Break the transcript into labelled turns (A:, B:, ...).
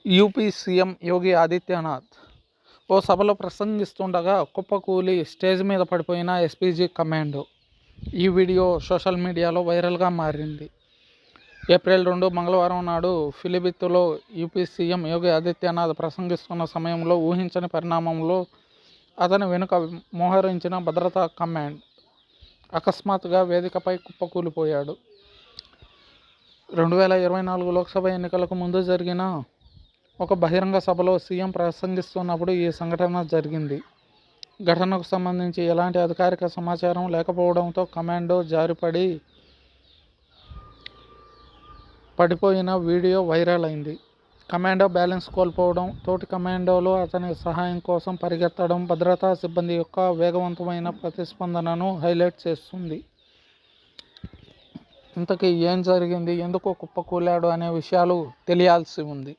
A: UP CM Yogi Adityanath ఓ సభలో ప్రసంగిస్తుండగా కుప్పకూలి stage మీద పడిపోయిన ఎస్పీజీ కమాండో. ఈ వీడియో సోషల్ మీడియాలో వైరల్గా మారింది. ఏప్రిల్ 2 మంగళవారం నాడు ఫిలిభిత్తులో యూపీ సీఎం యోగి ఆదిత్యనాథ్ ప్రసంగిస్తున్న సమయంలో ఊహించని పరిణామంలో అతని వెనుక మోహరించిన భద్రతా కమాండ్ అకస్మాత్తుగా వేదికపై కుప్పకూలిపోయాడు. 2024 లోక్సభ ఎన్నికలకు ముందు జరిగిన ఒక బహిరంగ సభలో సీఎం ప్రసంగిస్తున్నప్పుడు ఈ సంఘటన జరిగింది. ఘటనకు సంబంధించి ఎలాంటి అధికారిక సమాచారం లేకపోవడంతో కమాండో జారిపడి పడిపోయిన వీడియో వైరల్ అయింది. కమాండో బ్యాలెన్స్ కోల్పోవడం, తోటి కమాండోలు అతని సహాయం కోసం పరిగెత్తడం భద్రతా సిబ్బంది యొక్క వేగవంతమైన ప్రతిస్పందనను హైలైట్ చేస్తుంది. ఇంతకీ ఏం జరిగింది, ఎందుకు కుప్పకూలాడు అనే విషయాలు తెలియాల్సి ఉంది.